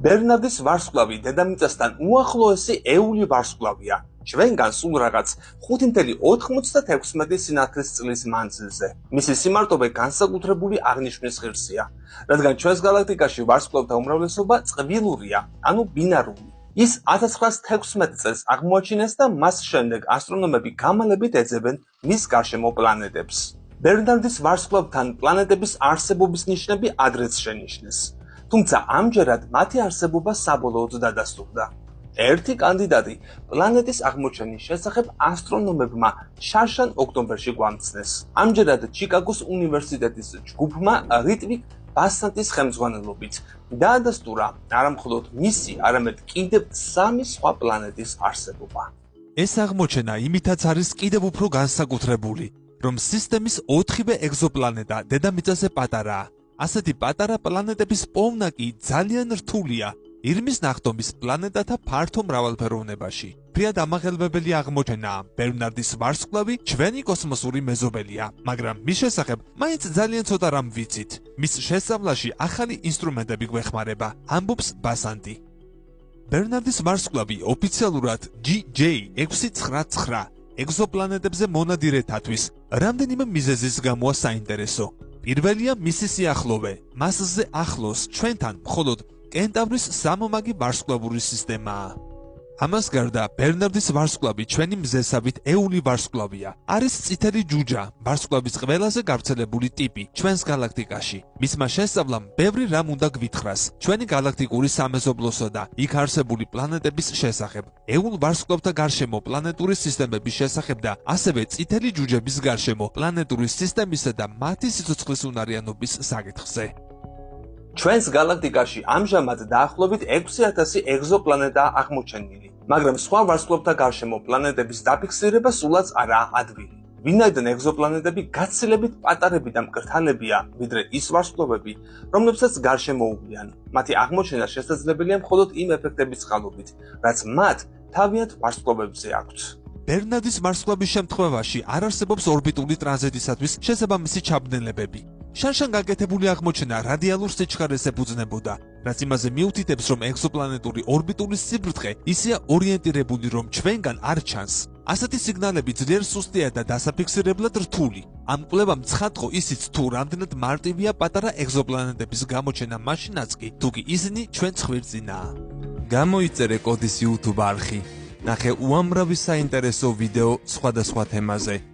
ბერნარდის ვარსკვლავი დედამიწასთან უახლოესი ეული ვარსკვლავია. ჩვენგან სულ რაღაც 5.96 სინათლის წლის მანძილზე. მისი სიმარტოვე განსაკუთრებული აღნიშვნის ღირსია, რადგან ჩვენს გალაქტიკაში ვარსკვლავთა უმრავლესობა წყვილურია, ანუ ბინარული. ის 1916 წელს აღმოაჩინეს და მას შემდეგ ასტრონომები გამალებით ეძებენ მის გარშემო პლანეტებს. ბერნარდის ვარსკვლავთან პლანეტების არსებობის ნიშნები ადრეც შენიშნეს. თუმცა ამჯერად მათი არსებობა საბოლოოდ დადასტურდა. ერთი კანდიდატი პლანეტის აღმოჩენის შესახებ ასტრონომებმა შარშან ოქტომბერში გვამცნეს. ამჯერად ჩიკაგოს უნივერსიტეტის ჯგუფმა რიტვიკ ბასანტის ხელმძღვანელობით დაადასტურა არა მხოლოდ მისი, არამედ კიდევ 3 სხვა პლანეტის არსებობა. ეს აღმოჩენა იმითაც არის კიდევ უფრო განსაკუთრებული, რომ სისტემის 4-ვე ეგზოპლანეტა დედამიწაზე პატარაა. ასეთი პატარა პლანეტების პოვნა კი ძალიან რთულია ირმის ნახტომის პლანეტათა ფართო მრავალფეროვნებაში. ფრიად ამაღელვებელი აღმოჩენაა ბერნარდის ვარსკვლავი ჩვენი კოსმოსური მეზობელია, მაგრამ მის შესახებ მაინც ძალიან ცოტა რამ ვიცით. მის შესწავლაში ახალი ინსტრუმენტები გვეხმარება, ამბობს ბასანტი. ბერნარდის ვარსკვლავი ოფიციალურად GJ699 ეგზოპლანეტებზე მონადირეთათვის რამდენიმე მიზეზის გამოა საინტერესო. პირველია მისი სიახლოვე, მასზე ახლოს ჩვენთან მხოლოდ კენტავრის სამომაგი ვარსკვლავური სისტემაა. ამას გარდა ბერნარდის ვარსკვლავი ჩვენი მზესავით ეული ვარსკვლავია. არის წითელი ჯუჯა, ვარსკვლავის ყველაზე გავრცელებული ტიპი ჩვენს გალაქტიკაში. მისმა შესწავლამ ბევრი რამ უნდა გვითხრას ჩვენი გალაქტიკური სამეზობლოსა და იქ არსებული პლანეტების შესახებ, ეულ ვარსკვლავთა გარშემო პლანეტური სისტემების შესახებ და ასევე წითელი ჯუჯების გარშემო პლანეტური სისტემისა და მათი სიცოცხლის უნარიანობის საკითხზე. ჩვენს გალაქტიკაში ამჟამად დაახლოებით 6000 ეგზოპლანეტაა აღმოჩენილი, მაგრამ სხვა ვარსკვლავთა გარშემო პლანეტების დაფიქსირება სულაც არაა ადვილი. ვინაიდან ეგზოპლანეტები გაცილებით პატარები და მკრთალებია, ვიდრე ის ვარსკვლავები, რომლებსაც გარშემოუვლიან, მათი აღმოჩენა შესაძლებელია მხოლოდ იმ ეფექტების წყალობით, რაც მათ თავიანთ ვარსკვლავებზე აქვთ. ბერნარდის ვარსკვლავის შემთხვევაში არ არსებობს ორბიტული ტრანზიტისათვის შესაბამისი ჩაბმნელებები. შანშან გაკეთებული აღმოჩენა რადიალურ სიჩქარეს ეფუძნებოდა, რაც იმაზე მიუთითებს, რომ ეგზოპლანეტური ორბიტული სიბრტყე ისეა ორიენტირებული, რომ ჩვენგან არ ჩანს. ასეთი სიგნალები ძლიერ სუსტია და დასაფიქსირებლად რთული. ამ კვლევამ ცხადყო ისიც თუ რამდენად მარტივია პატარა ეგზოპლანეტების გამოჩენა მაშინაც კი, თუ კი ისინი ჩვენ ხვირწინაა. გამოიწერე კოდის YouTube არხი. ნახე უამრავი საინტერესო ვიდეო სხვადასხვა თემაზე.